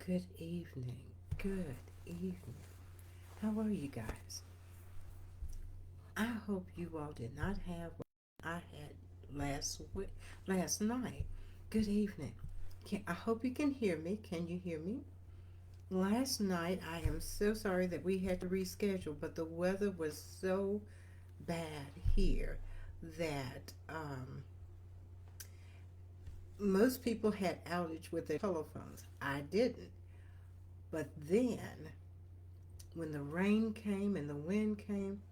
Good evening. Good evening. How are you guys? I hope you all did not have what I had last night. Good evening. I hope you can hear me. Can you hear me? Last night, I am so sorry that we had to reschedule, but the weather was so bad here that most people had outage with their telephones. I didn't. But then, when the rain came and the wind came,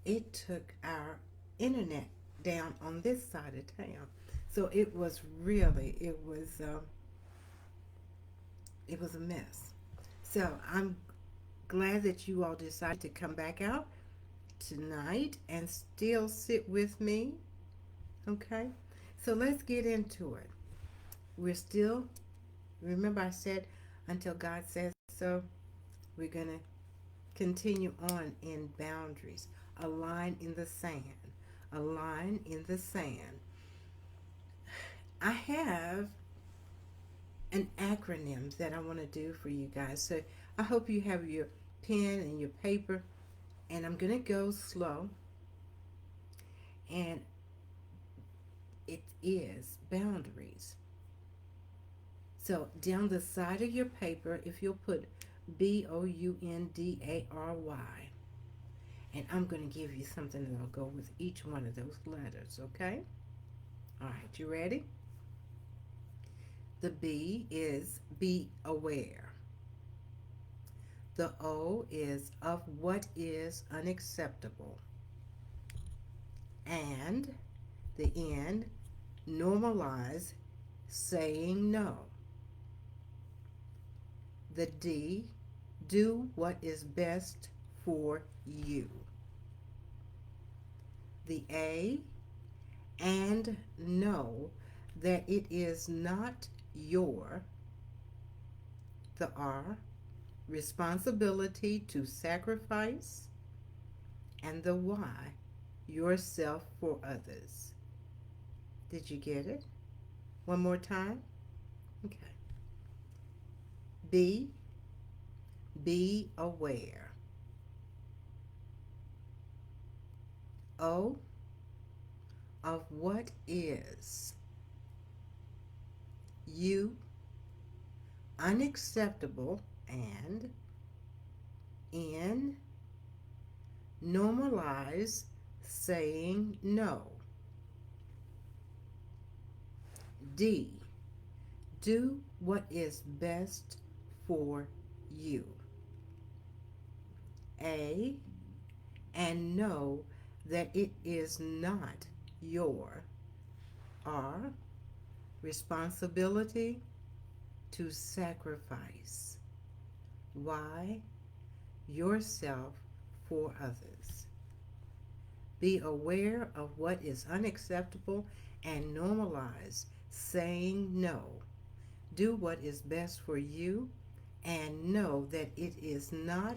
it took our internet down on this side of town. So it was a mess. So I'm glad that you all decided to come back out tonight and still sit with me. Okay, so let's get into it. We're still, remember I said, until God says so. We're gonna continue on in boundaries, a line in the sand, a line in the sand. I have an acronym that I want to do for you guys. So I hope you have your pen and your paper, and I'm going to go slow. And it is boundaries. So down the side of your paper, if you'll put Boundary, and I'm going to give you something that'll go with each one of those letters, okay? All right, you ready? The B is be aware. The O is of what is unacceptable. And the N, normalize saying no. The D, do what is best for you. The A, and know that it is not your, the R, responsibility to sacrifice, and the Y, yourself for others. Did you get it? One more time? Okay. B, be aware. O, of what is. U, unacceptable, and N, normalize saying no. D, do what is best for you. A, and know that it is not your, R, responsibility to sacrifice. Y, yourself for others. Be aware of what is unacceptable and normalize saying no. Do what is best for you and know that it is not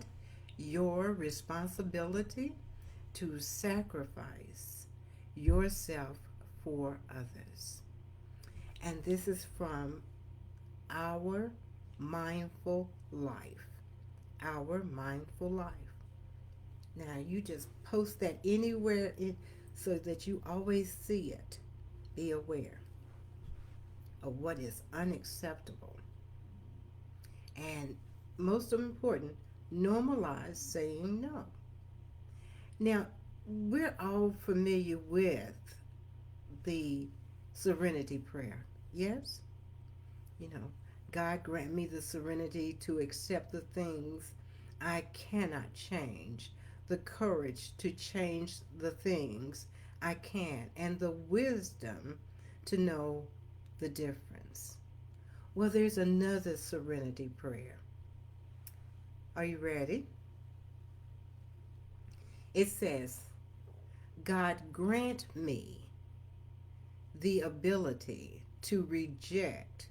your responsibility to sacrifice yourself for others. And this is from Our Mindful Life. Our Mindful Life. Now, you just post that anywhere so that you always see it. Be aware of what is unacceptable. And most important, normalize saying no. Now, we're all familiar with the serenity prayer. Yes? You know, God grant me the serenity to accept the things I cannot change, the courage to change the things I can, and the wisdom to know the difference. Well, there's another serenity prayer. Are you ready? It says, God grant me the ability to reject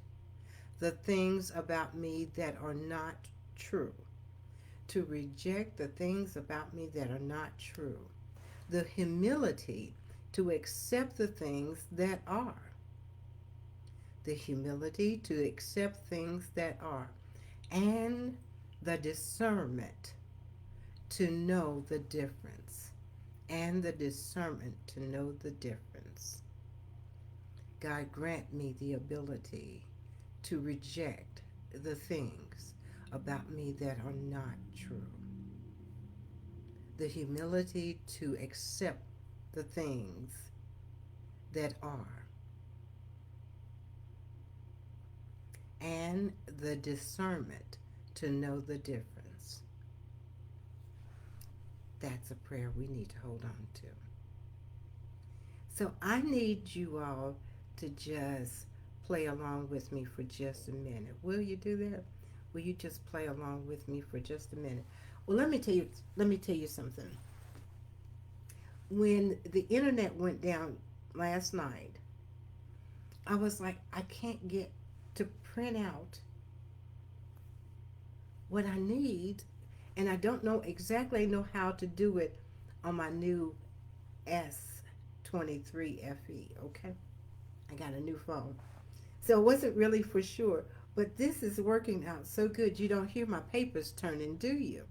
the things about me that are not true. To reject the things about me that are not true. The humility to accept the things that are. The humility to accept things that are. and the discernment to know the difference. And the discernment to know the difference. God, grant me the ability to reject the things about me that are not true. The humility to accept the things that are. And the discernment to know the difference. That's a prayer we need to hold on to. So I need you all to just play along with me for just a minute. Will you do that? Will you just play along with me for just a minute? Well, let me tell you something. When the internet went down last night, I was like, I can't get to print out what I need, and I don't know exactly know how to do it on my new S23 FE. Okay, I got a new phone, so it wasn't really for sure. But this is working out so good. You don't hear my papers turning, do you?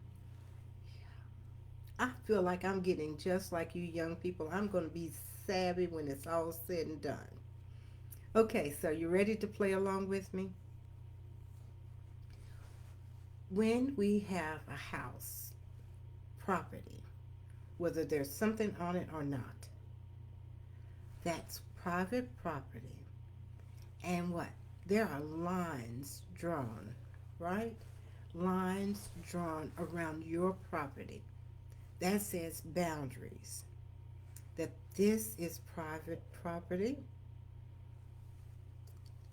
I feel like I'm getting just like you young people. I'm going to be savvy when it's all said and done. Okay, so you ready to play along with me? When we have a house, property, whether there's something on it or not, that's private property. And what? There are lines drawn, right? Lines drawn around your property. That says boundaries. That this is private property.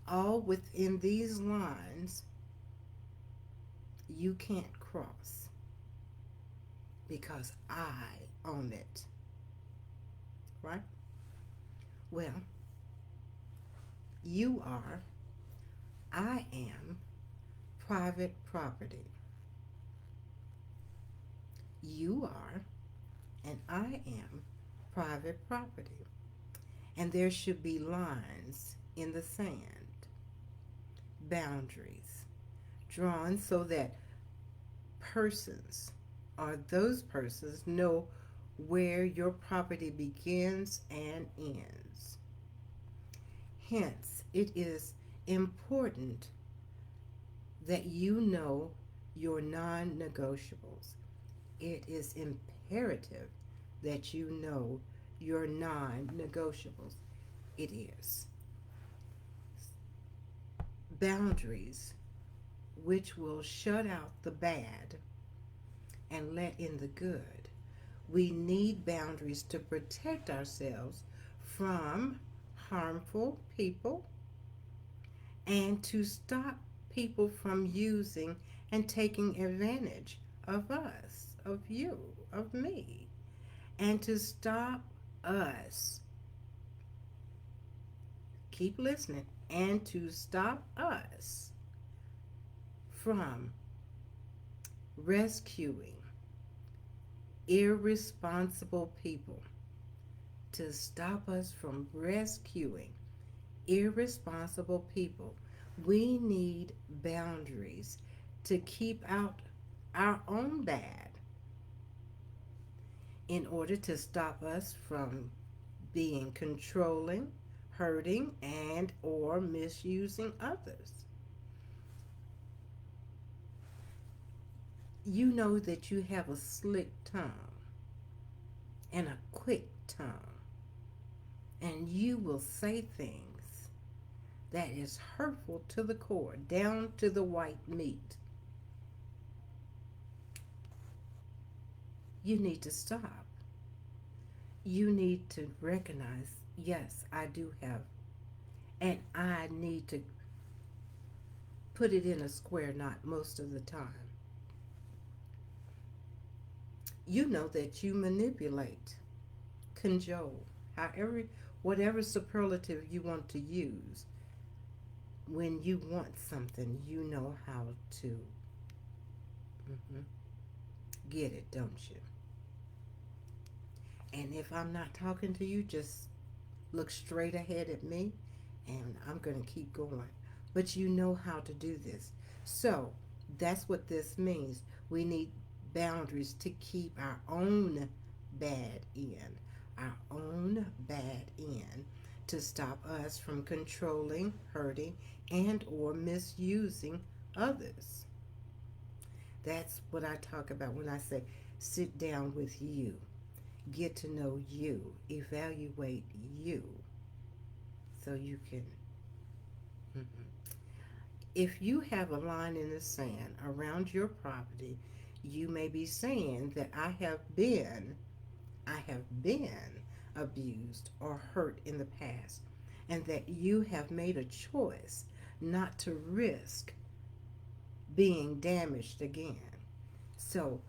All within these lines you can't cross because I own it. Right? Well, you are, I am private property. You are, and I am private property. And there should be lines in the sand, boundaries drawn so that persons or those persons know where your property begins and ends. Hence, it is important that you know your non negotiables. It is imperative that you know your non negotiables. It is boundaries which will shut out the bad and let in the good. We need boundaries to protect ourselves from harmful people and to stop people from using and taking advantage of us, of you, of me, and to stop us, keep listening, and to stop us from rescuing irresponsible people, to stop us from rescuing irresponsible people. We need boundaries to keep out our own bad in order to stop us from being controlling, hurting, and or misusing others. You know that you have a slick tongue and a quick tongue, and you will say things that is hurtful to the core, down to the white meat. You need to stop. You need to recognize, yes, I do have, and I need to put it in a square knot most of the time. You know that you manipulate, cajole, however, whatever superlative you want to use. When you want something, you know how to get it, don't you? And if I'm not talking to you, just look straight ahead at me and I'm going to keep going. But you know how to do this. So, That's what this means. We need boundaries to keep our own bad in, our own bad in, to stop us from controlling, hurting, and or misusing others. That's what I talk about when I say sit down with you, get to know you, evaluate you, so you can. Mhm. If you have a line in the sand around your property, you may be saying that I have been abused or hurt in the past, and that you have made a choice not to risk being damaged again. So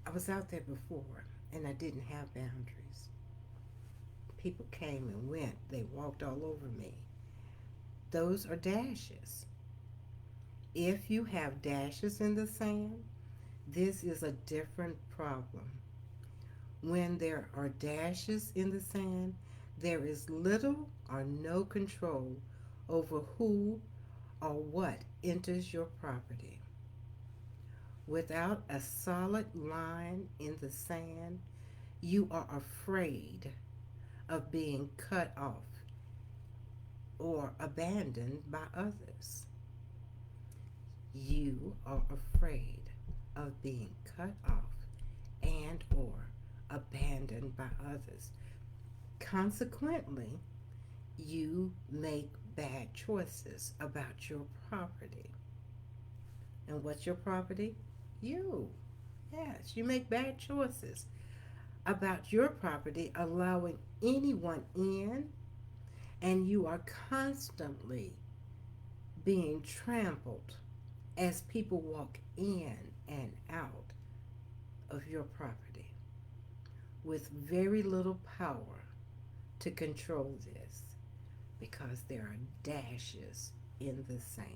I was out there before and I didn't have boundaries. People came and went, they walked all over me. Those are dashes. If you have dashes in the sand, this is a different problem. When there are dashes in the sand, there is little or no control over who or what enters your property. Without a solid line in the sand, you are afraid of being cut off or abandoned by others. You are afraid of being cut off and or abandoned by others. Consequently, you make bad choices about your property. And what's your property? You. Yes, you make bad choices about your property, allowing anyone in, and you are constantly being trampled as people walk in and out of your property with very little power to control this because there are dashes in the sand.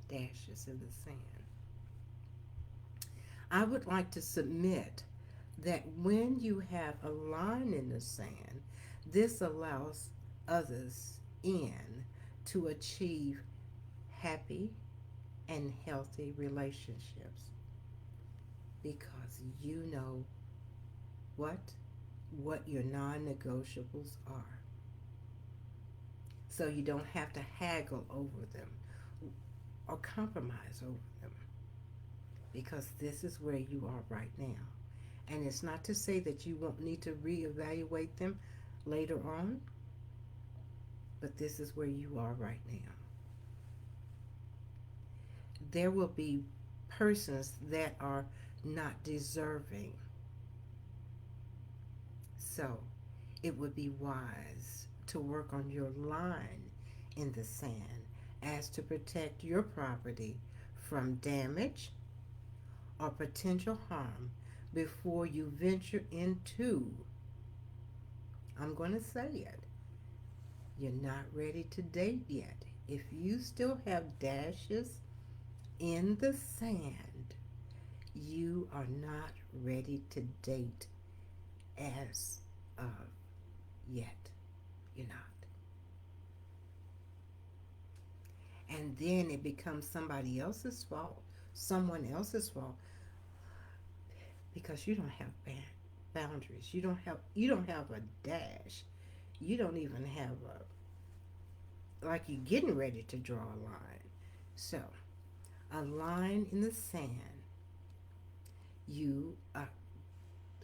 Dashes in the sand. I would like to submit that when you have a line in the sand, this allows others in to achieve happy and healthy relationships because you know what your non-negotiables are. So you don't have to haggle over them or compromise over them because this is where you are right now. And it's not to say that you won't need to reevaluate them later on, but this is where you are right now. There will be persons that are not deserving. So it would be wise to work on your line in the sand as to protect your property from damage or potential harm before you venture into, I'm going to say it, you're not ready to date yet. If you still have dashes in the sand, you are not ready to date as of yet. You're not. And then it becomes somebody else's fault, someone else's fault, because you don't have boundaries. You don't have a dash. You don't even have a, like you're getting ready to draw a line. So a line in the sand, you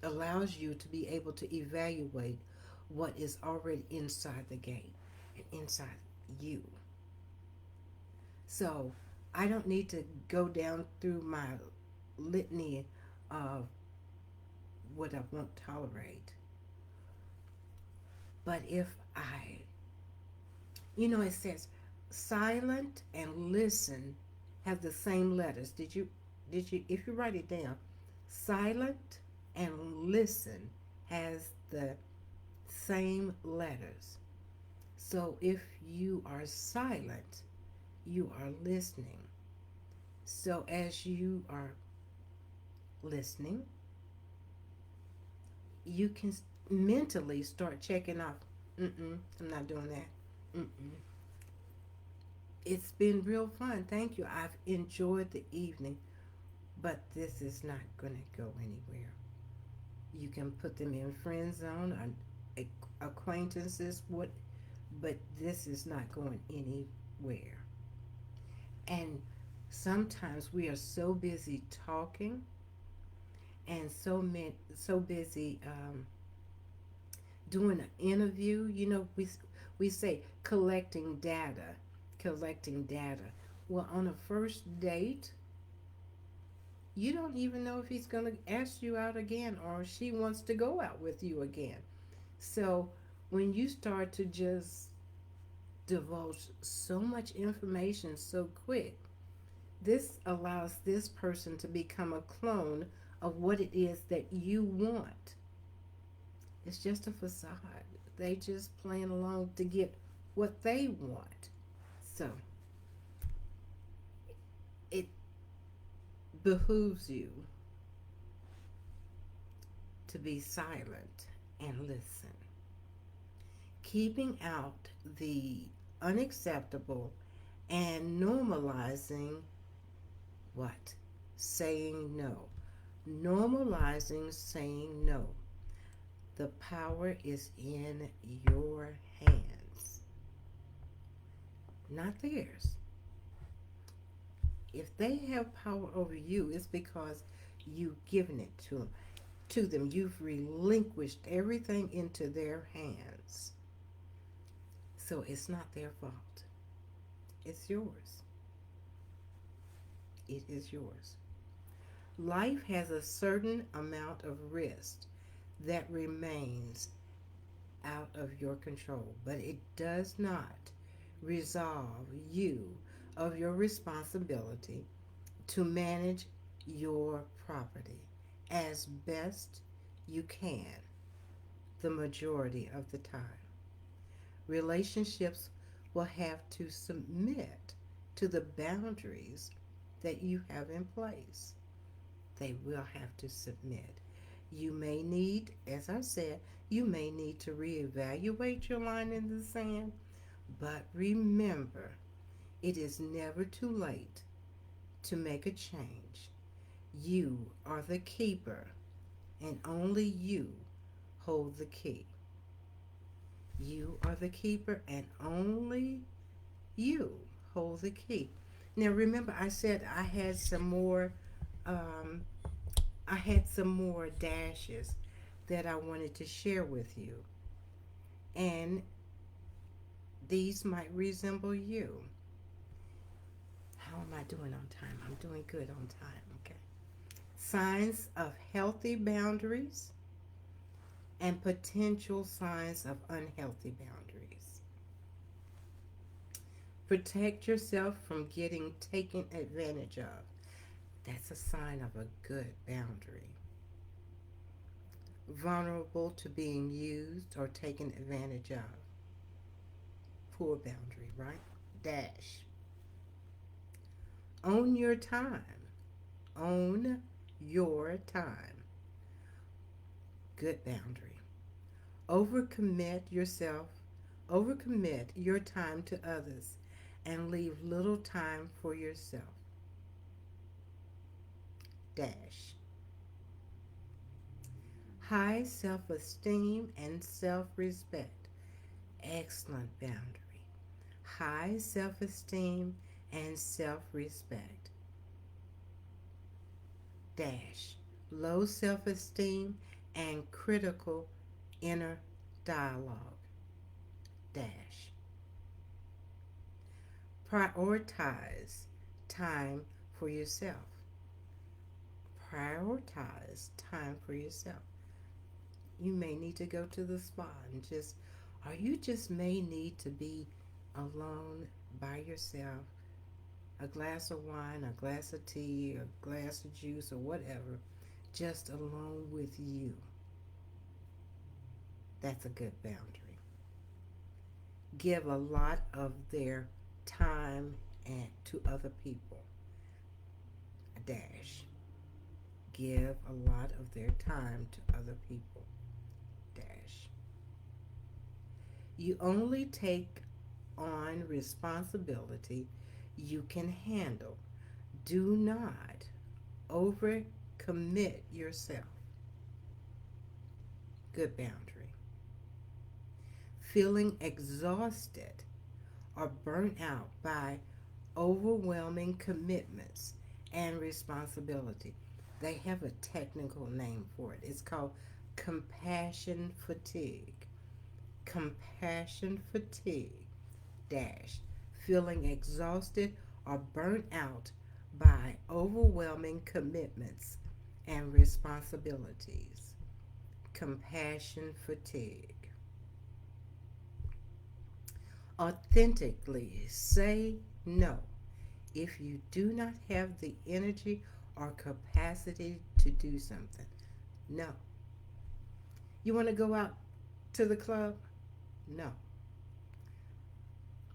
allows you to be able to evaluate what is already inside the gate and inside you. So I don't need to go down through my litany of what I won't tolerate. But if I, it says silent and listen have the same letters. If you write it down, silent and listen has the same letters. So if you are silent, you are listening. So as you are listening, you can mentally start checking off. I'm not doing that. Mm-mm. It's been real fun. Thank you. I've enjoyed the evening, but this is not going to go anywhere. You can put them in friend zone, acquaintances, what, but this is not going anywhere. And sometimes we are so busy talking and so busy doing an interview. We say collecting data. Well, on a first date, you don't even know if he's going to ask you out again or she wants to go out with you again. So when you start to just divulge so much information so quick, this allows this person to become a clone of what it is that you want. It's just a facade. They just playing along to get what they want. So it behooves you to be silent and listen, keeping out the unacceptable and normalizing what? Saying no. Normalizing saying no. The power is in your hands, not theirs. If they have power over you, it's because you've given it to them. You've relinquished everything into their hands. So it's not their fault. It's yours. It is yours. Life has a certain amount of risk that remains out of your control, but it does not resolve you of your responsibility to manage your property as best you can the majority of the time. Relationships will have to submit to the boundaries that you have in place. They will have to submit. You may need, as I said, you may need to reevaluate your line in the sand, but remember, it is never too late to make a change. You are the keeper, and only you hold the key. You are the keeper, and only you hold the key. Now, remember, I said Um, I had some more dashes that I wanted to share with you, and these might resemble you. How am I doing on time? I'm doing good on time. Okay. Signs of healthy boundaries and potential signs of unhealthy boundaries. Protect yourself from getting taken advantage of. That's a sign of a good boundary. Vulnerable to being used or taken advantage of. Poor boundary, right? Dash. Own your time. Own your time. Good boundary. Overcommit yourself. Overcommit your time to others and leave little time for yourself. Dash. High self esteem and self respect. Excellent boundary. High self esteem and self respect. Dash. Low self esteem and critical inner dialogue. Dash. Prioritize time for yourself. Prioritize time for yourself. You may need to go to the spa and just, or you just may need to be alone by yourself. A glass of wine, a glass of tea, a glass of juice, or whatever, just alone with you. That's a good boundary. Give a lot of their time and to other people. A dash. Give a lot of their time to other people. Dash. You only take on responsibility you can handle. Do not overcommit yourself. Good boundary. Feeling exhausted or burnt out by overwhelming commitments and responsibility. They have a technical name for it. It's called compassion fatigue. Compassion fatigue dash feeling exhausted or burnt out by overwhelming commitments and responsibilities. Compassion fatigue. Authentically say no if you do not have the energy or capacity to do something. No. You want to go out to the club? No.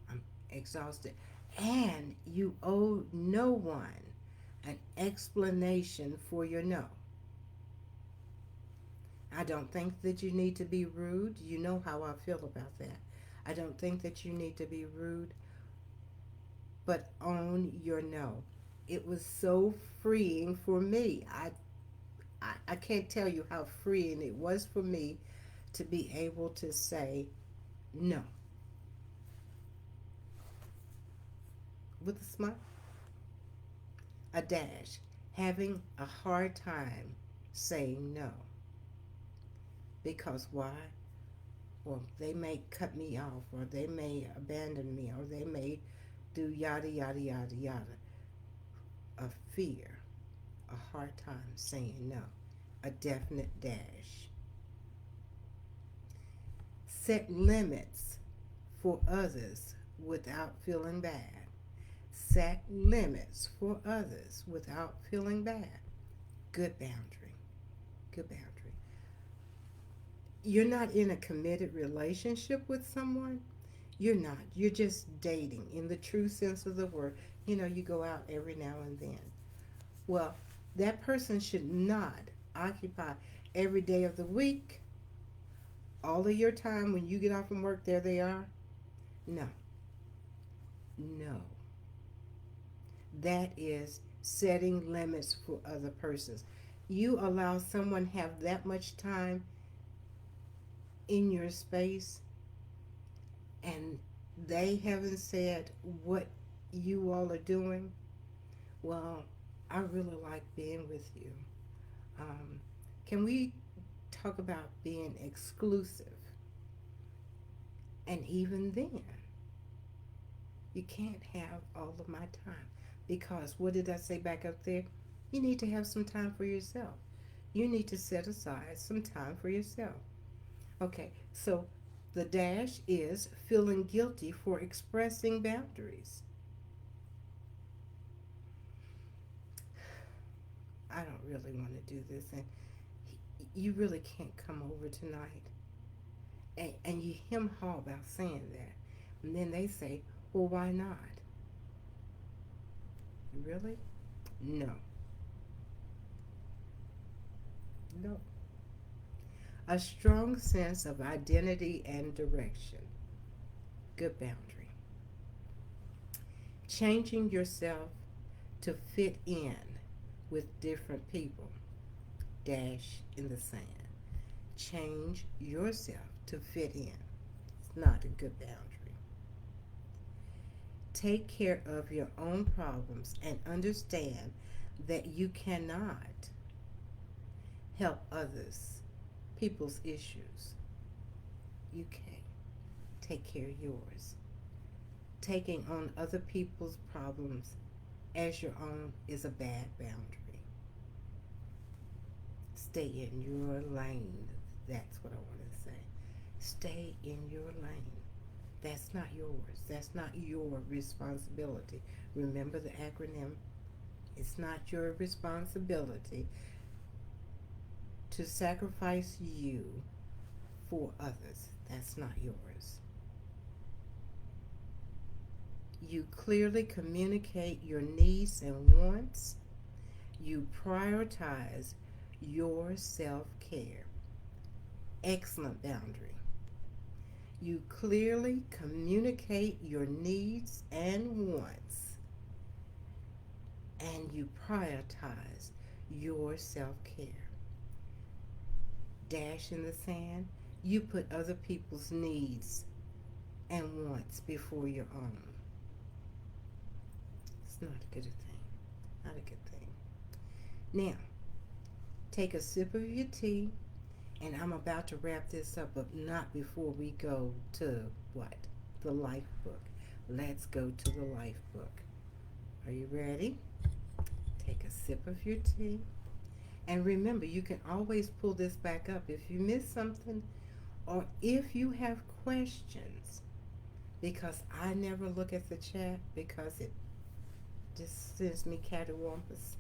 I'm exhausted. And you owe no one an explanation for your no. I don't think that you need to be rude. You know how I feel about that. I don't think that you need to be rude, but own your no. It was so freeing for me. I can't tell you how freeing it was for me to be able to say no with a smile, a dash, having a hard time saying no. Because why? Well, they may cut me off, or they may abandon me, or they may do yada, yada, yada, yada. A fear, a hard time saying no, a definite dash. Set limits for others without feeling bad. Set limits for others without feeling bad. Good boundary. Good boundary. You're not in a committed relationship with someone. You're not. You're just dating in the true sense of the word. You know, you go out every now and then. Well, that person should not occupy every day of the week, all of your time. When you get off from work, there they are. No, no. That is setting limits for other persons. You allow someone have that much time in your space, and they haven't said what you all are doing. Well, I really like being with you. Um, can we talk about being exclusive? And even then, you can't have all of my time, because what did I say back up there? You need to have some time for yourself. You need to set aside some time for yourself. Okay, so the dash is feeling guilty for expressing boundaries. I don't really want to do this, and you really can't come over tonight. And you hem haw about saying that. And then they say, well, why not? Really? No. No. A strong sense of identity and direction. Good boundary. Changing yourself to fit in with different people. Dash in the sand. Change yourself to fit in. It's not a good boundary. Take care of your own problems and understand that you cannot help others, people's issues. You can't. Take care of yours. Taking on other people's problems as your own is a bad boundary. Stay in your lane. That's what I want to say. Stay in your lane. That's not yours. That's not your responsibility. Remember the acronym. It's not your responsibility to sacrifice you for others. That's not yours. You clearly communicate your needs and wants. You prioritize your self-care. Excellent boundary. You clearly communicate your needs and wants. and you prioritize your self-care. Dash in the sand, you put other people's needs and wants before your own. It's not a good thing. Not a good thing. Now, take a sip of your tea, and I'm about to wrap this up, but not before we go to what? The life book. Let's go to the life book. Are you ready? Take a sip of your tea. And remember, you can always pull this back up if you miss something or if you have questions. Because I never look at the chat because it just sends me cattywampus.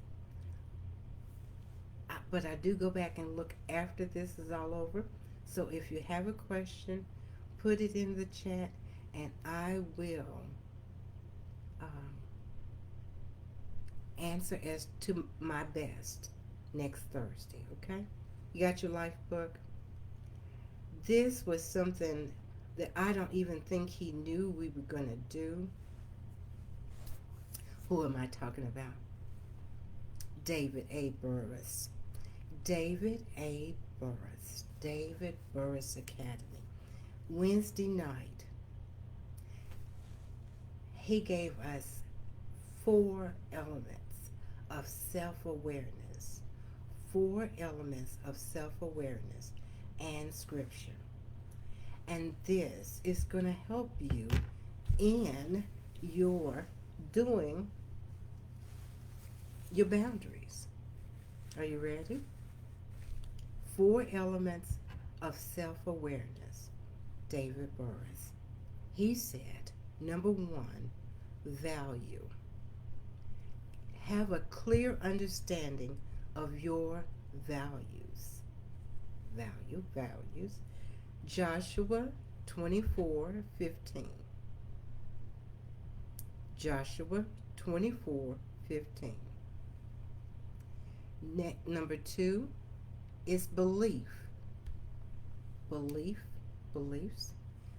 But I do go back and look after this is all over. So if you have a question, put it in the chat and I will answer as to my best next Thursday, okay? You got your life book? This was something that I don't even think he knew we were going to do. Who am I talking about? David A. Burris. David A. Burris. David Burris Academy. Wednesday night, he gave us 4 elements of self-awareness. 4 elements of self-awareness and scripture. And this is going to help you in your doing your boundaries. Are you ready? 4 elements of self-awareness. David Burris. He said, number 1, value. Have a clear understanding of your values. Values. Joshua 24:15. Joshua 24:15. Number 2 is beliefs.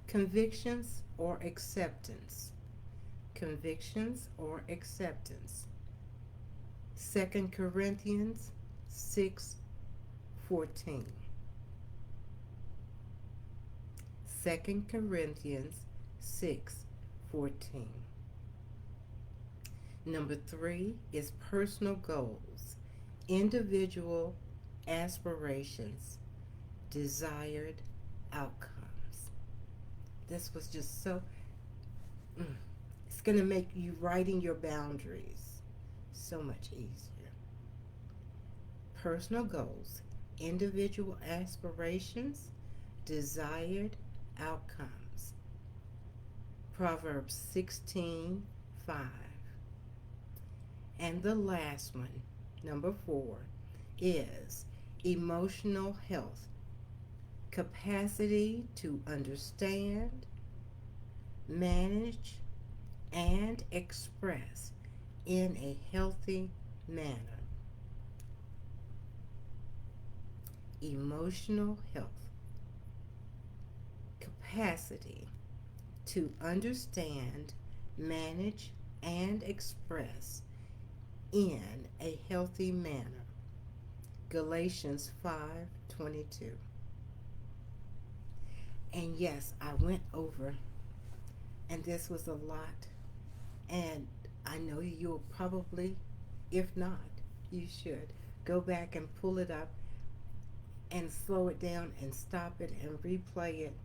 Convictions or acceptance. 2 Corinthians 6:14. 2 Corinthians 6:14. Number 3 is personal goals, individual aspirations, desired outcomes. This was just so, it's going to make you writing your boundaries so much easier. Personal goals, individual aspirations, desired outcomes. Proverbs 16:5. And the last one, number 4, is emotional health. Capacity to understand, manage, and express in a healthy manner. Emotional health. Capacity to understand, manage, and express in a healthy manner. Galatians 5:22. And yes, I went over, and this was a lot, and I know you'll probably, if not, you should go back and pull it up and slow it down and stop it and replay it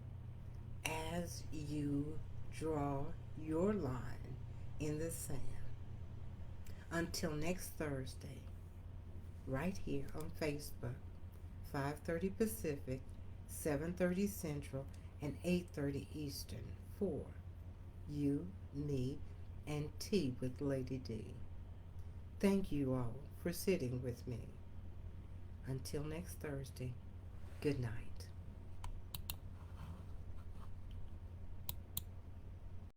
as you draw your line in the sand. Until next Thursday, right here on Facebook, 5:30 Pacific, 7:30 Central, and 8:30 Eastern for You, Me, and Tea with Lady D. Thank you all for sitting with me. Until next Thursday, good night.